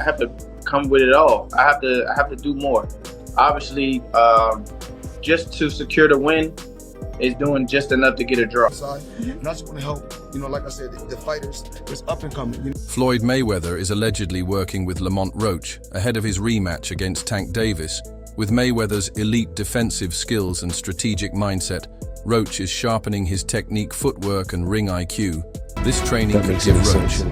have to come with it all. I have to do more. Obviously, just to secure the win is doing just enough to get a draw. And I just want to help, like I said, the fighters that's up and coming. Floyd Mayweather is allegedly working with Lamont Roach ahead of his rematch against Tank Davis. With Mayweather's elite defensive skills and strategic mindset, Roach is sharpening his technique, footwork, and ring IQ. This training could give Roach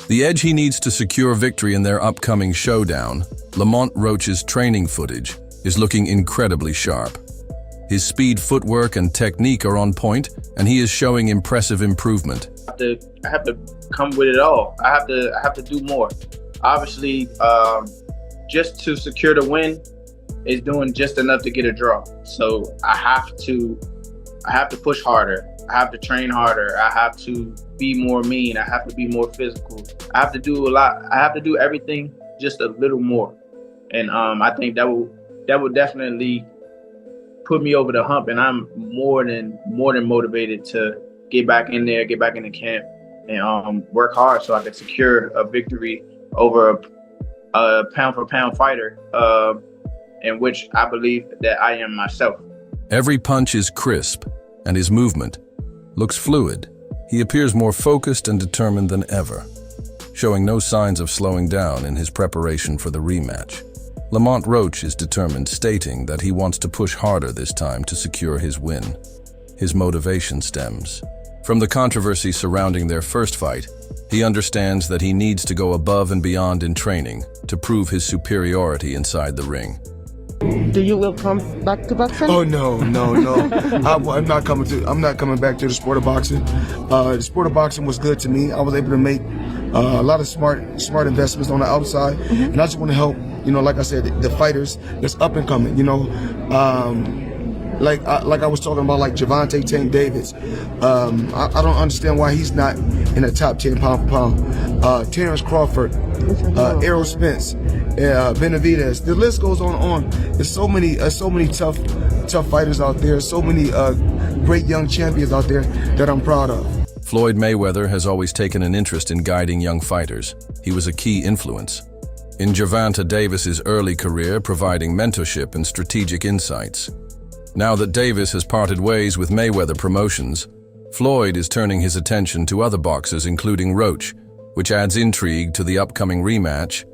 the edge he needs to secure victory in their upcoming showdown. Lamont Roach's training footage is looking incredibly sharp. His speed, footwork, and technique are on point, and he is showing impressive improvement. I have to come with it all. I have to do more. Obviously, just to secure the win is doing just enough to get a draw. So I have to push harder. I have to train harder. I have to be more mean. I have to be more physical. I have to do a lot. I have to do everything just a little more. And I think that will definitely put me over the hump. And I'm more than motivated to get back in there, get back in the camp, and work hard so I can secure a victory over a pound-for-pound fighter, in which I believe that I am myself. Every punch is crisp, and his movement looks fluid. He appears more focused and determined than ever, showing no signs of slowing down in his preparation for the rematch. Lamont Roach is determined, stating that he wants to push harder this time to secure his win. His motivation stems from the controversy surrounding their first fight. He understands that he needs to go above and beyond in training to prove his superiority inside the ring. Do you will come back to boxing? Oh no. I'm not coming back to the sport of boxing. The sport of boxing was good to me. I was able to make a lot of smart investments on the outside, and I just want to help, like I said, the fighters that's up and coming. Like I was talking about, like Gervonta Tank Davis. I don't understand why he's not in the top 10 pound for pound. Terrence Crawford, Errol Spence, Benavidez. The list goes on and on. There's so many tough fighters out there. So many great young champions out there that I'm proud of. Floyd Mayweather has always taken an interest in guiding young fighters. He was a key influence in Gervonta Davis's early career, providing mentorship and strategic insights. Now that Davis has parted ways with Mayweather Promotions, Floyd is turning his attention to other boxers, including Roach, which adds intrigue to the upcoming rematch.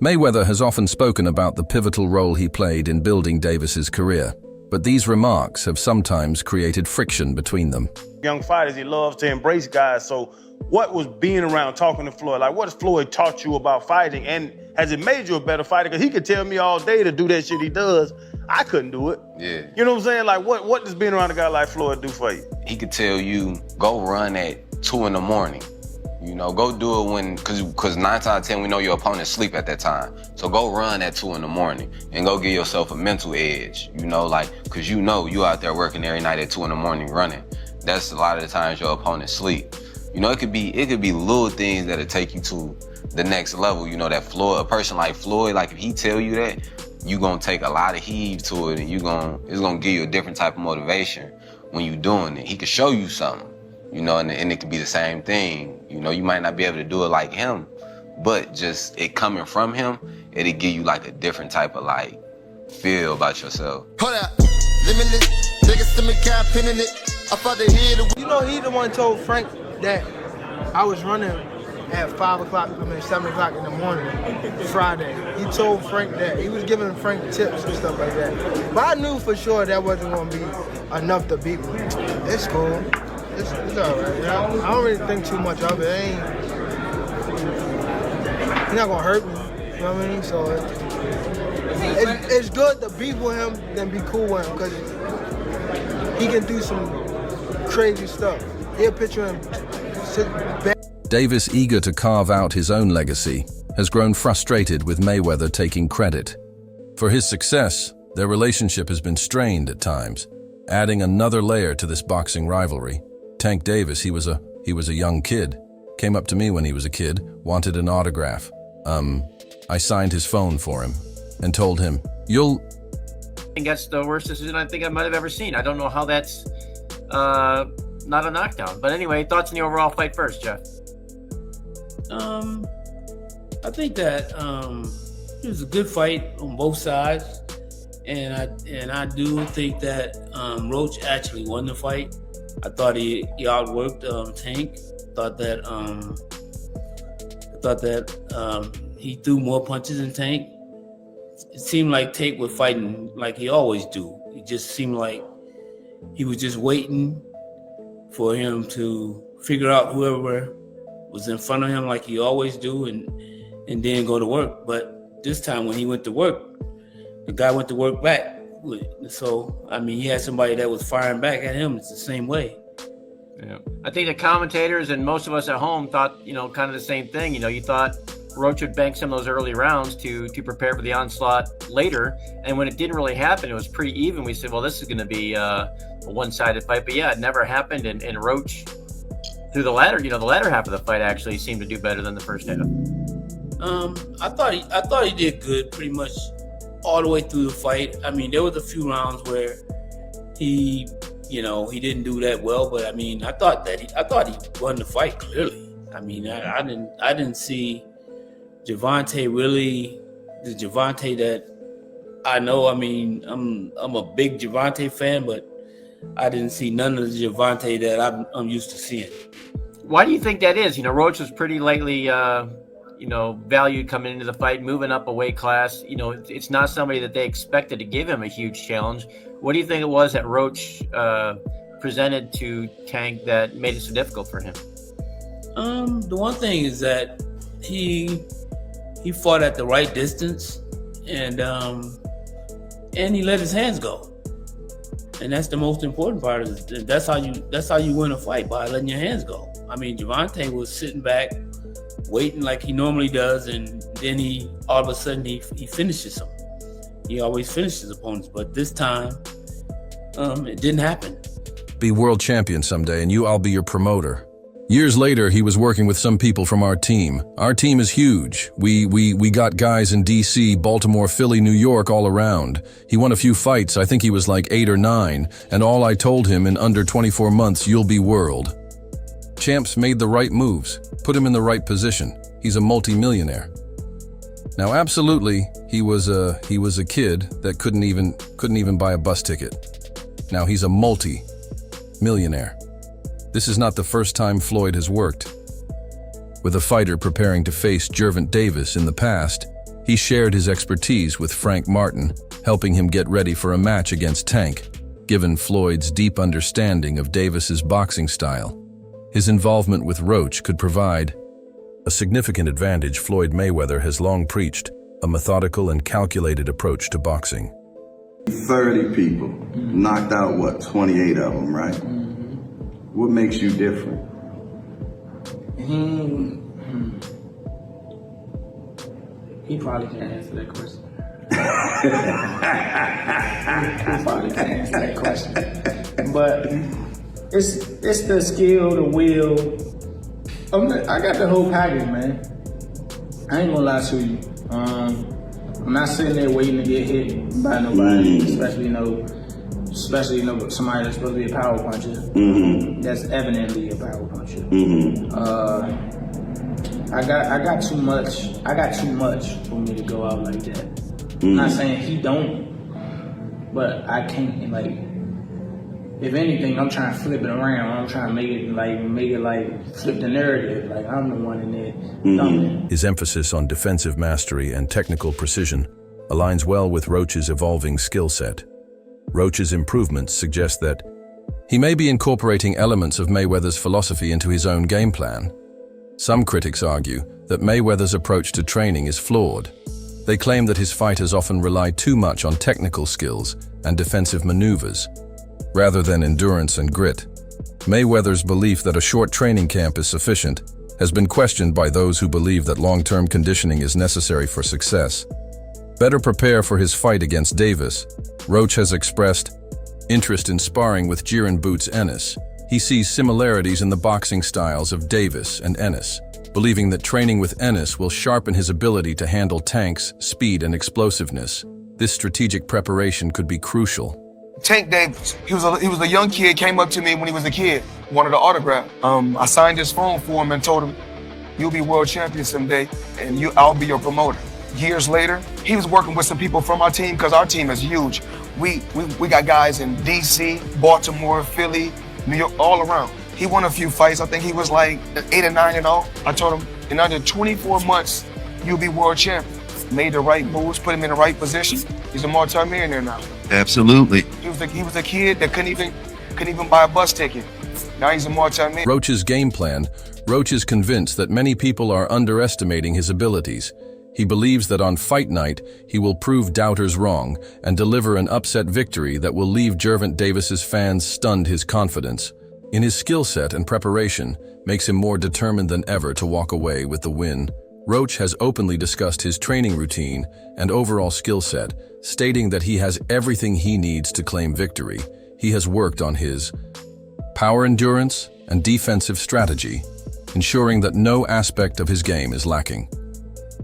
Mayweather has often spoken about the pivotal role he played in building Davis's career, but these remarks have sometimes created friction between them. Young fighters, he loves to embrace guys, so what was being around, talking to Floyd, like what has Floyd taught you about fighting, and has it made you a better fighter? Because he could tell me all day to do that shit he does. I couldn't do it. Yeah. You know what I'm saying? Like, what does being around a guy like Floyd do for you? He could tell you, go run at 2 in the morning. Go do it when, cause 9 times out of 10, we know your opponent's sleep at that time. So go run at 2 in the morning and go give yourself a mental edge, cause you out there working every night at 2 in the morning running. That's a lot of the times your opponent sleep. It could be little things that'll take you to the next level. That Floyd, a person like Floyd, like if he tell you that, you gonna take a lot of heed to it, and it's gonna give you a different type of motivation when you doing it. He could show you something, and it could be the same thing. You might not be able to do it like him, but just it coming from him, it'll give you like a different type of like feel about yourself. Hold up, limitless, niggas to me cap pinning it. I thought they hear the. He the one told Frank that I was running at 7 o'clock in the morning, Friday. He told Frank that. He was giving Frank tips and stuff like that. But I knew for sure that wasn't going to be enough to beat me. It's cool. It's all right. I don't really think too much of it. He's not going to hurt me. You know what I mean? So it's good to be with him than be cool with him, because he can do some crazy stuff. He'll picture him sit back. Davis, eager to carve out his own legacy, has grown frustrated with Mayweather taking credit. For his success, Their relationship has been strained at times, adding another layer to this boxing rivalry. Tank Davis, he was a young kid, came up to me when he was a kid, wanted an autograph. I signed his phone for him and told him, I think that's the worst decision I think I might have ever seen. I don't know how that's not a knockdown. But anyway, thoughts on the overall fight first, Jeff? I think that it was a good fight on both sides, and I do think that Roach actually won the fight. I thought he outworked Tank. I thought that he threw more punches than Tank. It seemed like Tank was fighting like he always do. It just seemed like he was just waiting for him to figure out whoever was in front of him like he always do, and then go to work. But this time when he went to work, the guy went to work back. So, I mean, he had somebody that was firing back at him. It's the same way. Yeah. I think the commentators and most of us at home thought, kind of the same thing. You thought Roach would bank some of those early rounds to prepare for the onslaught later. And when it didn't really happen, it was pretty even. We said, well, this is going to be a one-sided fight. But yeah, it never happened. And Roach, through the latter half of the fight, actually seemed to do better than the first half. I thought he did good pretty much all the way through the fight. I mean, there was a few rounds where he didn't do that well, but I mean, I thought he won the fight clearly. I mean, I didn't see Gervonta really the Gervonta that I know. I mean, I'm a big Gervonta fan, but I didn't see none of the Gervonta that I'm used to seeing. Why do you think that is? Roach was pretty lightly valued coming into the fight, moving up a weight class. It's not somebody that they expected to give him a huge challenge. What do you think it was that Roach presented to Tank that made it so difficult for him? The one thing is that he fought at the right distance, and he let his hands go. And that's the most important part of it. That's how you win a fight, by letting your hands go. I mean, Gervonta was sitting back, waiting like he normally does, and then all of a sudden he finishes him. He always finishes opponents, but this time it didn't happen. Be world champion someday, and I'll be your promoter. Years later, he was working with some people from our team. Our team is huge. We got guys in DC, Baltimore, Philly, New York, all around. He won a few fights. I think he was like 8 or 9, and all I told him, in under 24 months, you'll be world. Champs made the right moves, put him in the right position. He's a multi-millionaire. Now, absolutely, he was a kid that couldn't even buy a bus ticket. Now he's a multi-millionaire. This is not the first time Floyd has worked. With a fighter preparing to face Gervonta Davis in the past, he shared his expertise with Frank Martin, helping him get ready for a match against Tank. Given Floyd's deep understanding of Davis's boxing style, his involvement with Roach could provide a significant advantage. Floyd Mayweather has long preached a methodical and calculated approach to boxing. 30 people, knocked out, 28 of them, right? What makes you different? He probably can't answer that question. He probably can't answer that question. But it's the skill, the will. I got the whole package, man. I ain't gonna lie to you. I'm not sitting there waiting to get hit by nobody, especially somebody that's supposed to be a power puncher. That's evidently a power puncher. I got too much. I got too much for me to go out like that. I'm not saying he don't, but I can't. If anything, I'm trying to flip it around. I'm trying to make it flip the narrative. Like I'm the one in there. His emphasis on defensive mastery and technical precision aligns well with Roach's evolving skill set. Roach's improvements suggest that he may be incorporating elements of Mayweather's philosophy into his own game plan. Some critics argue that Mayweather's approach to training is flawed. They claim that his fighters often rely too much on technical skills and defensive maneuvers, rather than endurance and grit. Mayweather's belief that a short training camp is sufficient has been questioned by those who believe that long-term conditioning is necessary for success. better prepare for his fight against Davis, Roach has expressed interest in sparring with Jiren Boots Ennis. He sees similarities in the boxing styles of Davis and Ennis, believing that training with Ennis will sharpen his ability to handle tanks, speed, and explosiveness. This strategic preparation could be crucial. Tank Davis, he was a young kid, came up to me when he was a kid, wanted an autograph. I signed his phone for him and told him, "You'll be world champion someday, and I'll be your promoter." Years later, he was working with some people from our team because our team is huge. We got guys in DC, Baltimore, Philly, New York, all around. He won a few fights. I think he was like 8 or 9-0. I told him, in under 24 months, you'll be world champion. Made the right moves, put him in the right position. He's a multi-millionaire now. Absolutely. He was a kid that couldn't even buy a bus ticket. Now he's a multi-millionaire. Roach's game plan. Roach is convinced that many people are underestimating his abilities. He believes that on fight night, he will prove doubters wrong and deliver an upset victory that will leave Gervonta Davis's fans stunned. His confidence in his skill set and preparation makes him more determined than ever to walk away with the win. Roach has openly discussed his training routine and overall skill set, stating that he has everything he needs to claim victory. He has worked on his power endurance and defensive strategy, ensuring that no aspect of his game is lacking.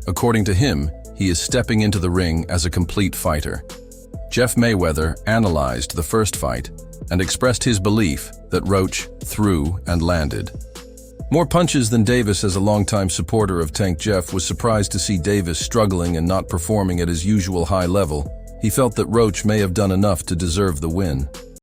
According to him, he is stepping into the ring as a complete fighter. Jeff Mayweather analyzed the first fight and expressed his belief that Roach threw and landed more punches than Davis. As a longtime supporter of Tank, Jeff was surprised to see Davis struggling and not performing at his usual high level. He felt that Roach may have done enough to deserve the win.